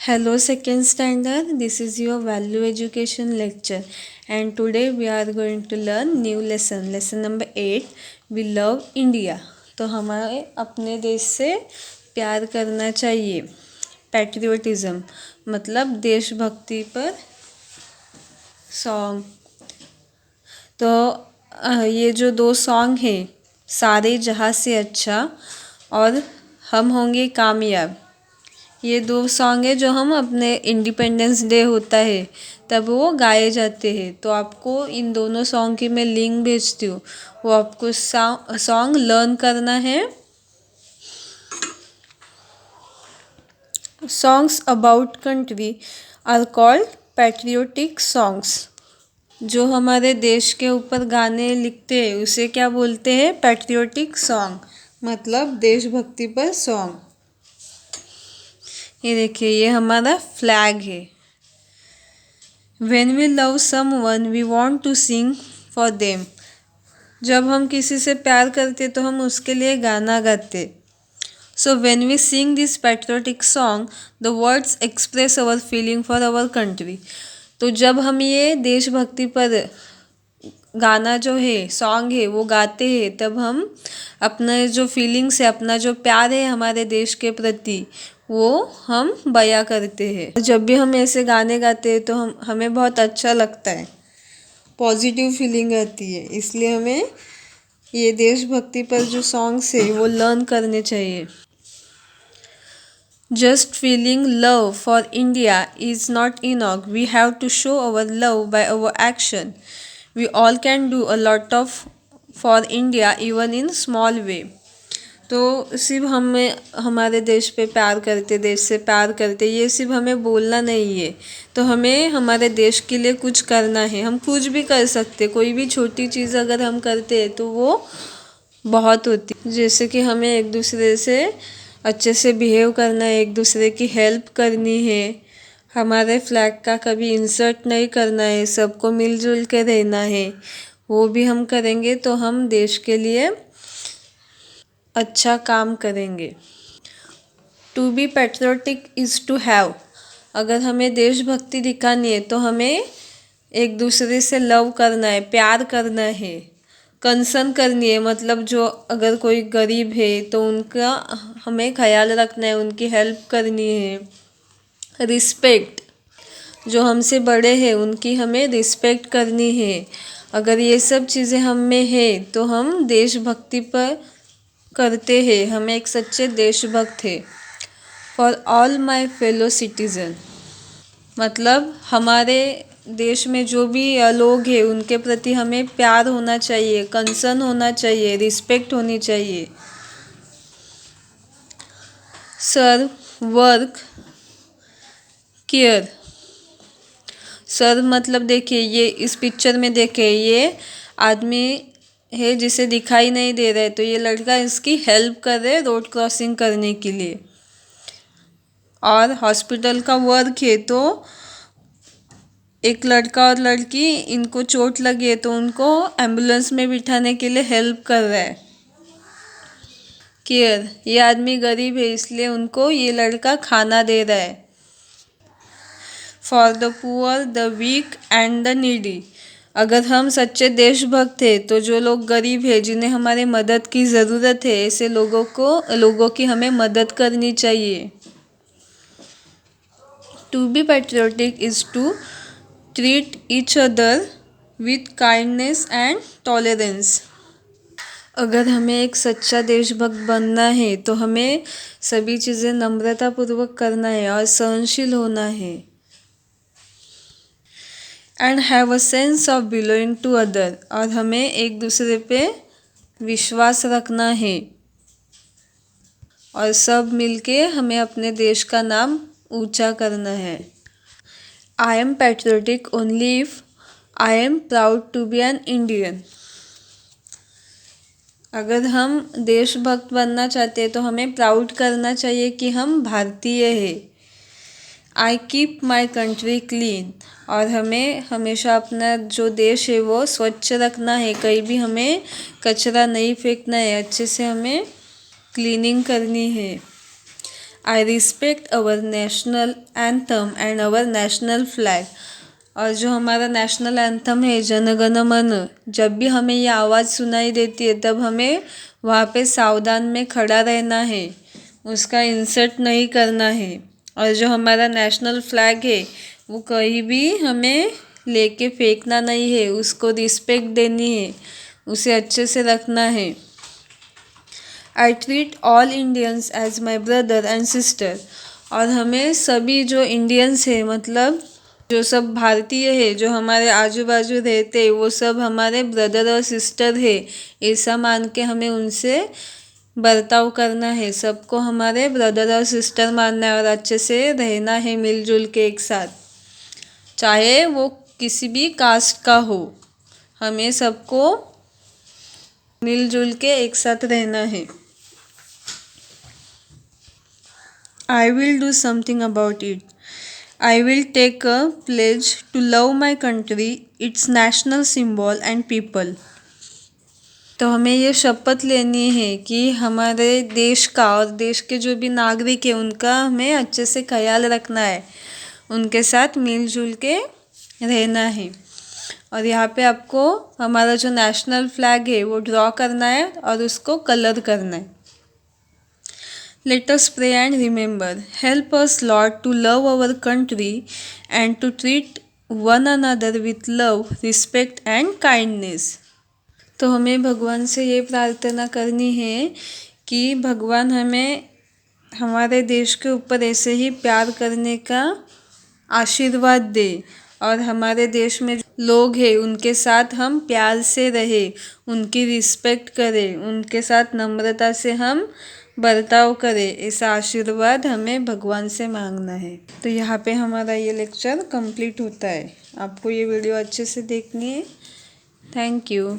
Hello, second standard. This is your value education lecture, and today we are going to learn new lesson. Lesson number 8. We love India. तो हमारे अपने देश से प्यार करना चाहिए. पैट्रियोटिज्म मतलब देशभक्ति पर सॉन्ग. तो ये जो दो सॉन्ग हैं, सारे जहाँ से अच्छा और हम होंगे कामयाब, ये दो सॉन्ग है जो हम अपने इंडिपेंडेंस डे होता है तब वो गाए जाते हैं. तो आपको इन दोनों सॉन्ग की मैं लिंक भेजती हूँ. वो आपको सॉन्ग लर्न करना है. Songs about country are called patriotic songs. जो हमारे देश के ऊपर गाने लिखते हैं उसे क्या बोलते हैं? पैट्रियोटिक सॉन्ग, मतलब देशभक्ति पर सॉन्ग. ये देखिए, ये हमारा फ्लैग है. When we love someone, we want to sing for them. जब हम किसी से प्यार करते तो हम उसके लिए गाना गाते. So when we sing this patriotic song, the words express our feeling for our country. तो जब हम ये देशभक्ति पर गाना जो है, सॉन्ग है, वो गाते हैं तब हम अपना जो फीलिंग्स है, अपना जो प्यार है हमारे देश के प्रति, वो हम बयां करते हैं. जब भी हम ऐसे गाने गाते हैं तो हमें बहुत अच्छा लगता है, पॉजिटिव फीलिंग आती है. इसलिए हमें ये देशभक्ति पर जो सॉन्ग्स है वो लर्न करने चाहिए. Just feeling love for India is not enough. We have to show our love by our action. We all can do a lot of for India even in small way. तो सिर्फ हमें हमारे देश पे प्यार करते, देश से प्यार करते, ये सिर्फ हमें बोलना नहीं है. तो हमें हमारे देश के लिए कुछ करना है. हम कुछ भी कर सकते. कोई भी छोटी चीज़ अगर हम करते हैं तो वो बहुत होती. जैसे कि हमें एक दूसरे से अच्छे से बिहेव करना है, एक दूसरे की हेल्प करनी है, हमारे फ्लैग का कभी इंसर्ट नहीं करना है, सबको मिलजुल के रहना है. वो भी हम करेंगे तो हम देश के लिए अच्छा काम करेंगे. To be patriotic is to have. अगर हमें देशभक्ति दिखानी है तो हमें एक दूसरे से लव करना है, प्यार करना है, कंसर्न करनी है. मतलब जो अगर कोई गरीब है तो उनका हमें ख्याल रखना है, उनकी हेल्प करनी है. रिस्पेक्ट, जो हमसे बड़े हैं उनकी हमें रिस्पेक्ट करनी है. अगर ये सब चीज़ें हम में है तो हम देशभक्ति पर करते हैं, हम एक सच्चे देशभक्त हैं. For all my fellow citizen, मतलब हमारे देश में जो भी लोग हैं उनके प्रति हमें प्यार होना चाहिए, कंसर्न होना चाहिए, रिस्पेक्ट होनी चाहिए. सर्व, वर्क, केयर. सर्व मतलब देखिए, ये इस पिक्चर में देखिए, ये आदमी है जिसे दिखाई नहीं दे रहा है, तो ये लड़का इसकी हेल्प कर रहे रोड क्रॉसिंग करने के लिए. और हॉस्पिटल का वर्क है तो एक लड़का और लड़की, इनको चोट लगी है तो उनको एम्बुलेंस में बिठाने के लिए हेल्प कर रहा है. केयर, ये आदमी गरीब है इसलिए उनको ये लड़का खाना दे रहा है. For the poor, the weak and the needy. अगर हम सच्चे देशभक्त हैं तो जो लोग गरीब हैं, जिन्हें हमारे मदद की ज़रूरत है, ऐसे लोगों की हमें मदद करनी चाहिए. To be patriotic is to treat each other with kindness and tolerance. अगर हमें एक सच्चा देशभक्त बनना है तो हमें सभी चीज़ें नम्रतापूर्वक करना है और सहनशील होना है. And have a sense of belonging to other. और हमें एक दूसरे पे विश्वास रखना है और सब मिलके हमें अपने देश का नाम ऊंचा करना है. I am patriotic only if I am proud to be an Indian. अगर हम देशभक्त बनना चाहते हैं तो हमें प्राउड करना चाहिए कि हम भारतीय हैं. I keep my country clean. और हमें हमेशा अपना जो देश है वो स्वच्छ रखना है, कहीं भी हमें कचरा नहीं फेंकना है, अच्छे से हमें क्लीनिंग करनी है. I respect our national anthem and our national flag. और जो हमारा नेशनल एंथम है जन गण मन, जब भी हमें ये आवाज़ सुनाई देती है तब हमें वहाँ पे सावधान में खड़ा रहना है, उसका इंसर्ट नहीं करना है। और जो हमारा नेशनल फ्लैग है वो कहीं भी हमें लेके फेंकना नहीं है, उसको रिस्पेक्ट देनी है, उसे अच्छे से रखना है। I treat all Indians as my brother and sister. और हमें सभी जो इंडियंस है, मतलब जो सब भारतीय है, जो हमारे आजू बाजू रहते हैं, वो सब हमारे ब्रदर और सिस्टर है, ऐसा मान के हमें उनसे बर्ताव करना है। सबको हमारे ब्रदर और सिस्टर मानना है और अच्छे से रहना है मिलजुल के एक साथ, चाहे वो किसी भी कास्ट का हो, हमें सबको मिलजुल के एक साथ रहना है। I will do something about it. I will take a pledge to love my country, its national symbol and people. तो हमें ये शपथ लेनी है कि हमारे देश का और देश के जो भी नागरिक हैं उनका हमें अच्छे से ख्याल रखना है, उनके साथ मिलजुल के रहना है। और यहाँ पे आपको हमारा जो नेशनल फ्लैग है वो ड्रॉ करना है और उसको कलर करना है। Let us pray and remember. Help us, Lord, to love our country and to treat one another with love, respect and kindness. तो हमें भगवान से ये प्रार्थना करनी है कि भगवान हमें हमारे देश के ऊपर ऐसे ही प्यार करने का आशीर्वाद दे और हमारे देश में लोग हैं उनके साथ हम प्यार से रहें, उनकी रिस्पेक्ट करें, उनके साथ नम्रता से हम बर्ताव करें। ऐसा आशीर्वाद हमें भगवान से मांगना है। तो यहाँ पे हमारा ये लेक्चर कंप्लीट होता है। आपको ये वीडियो अच्छे से देखनी है। Thank you.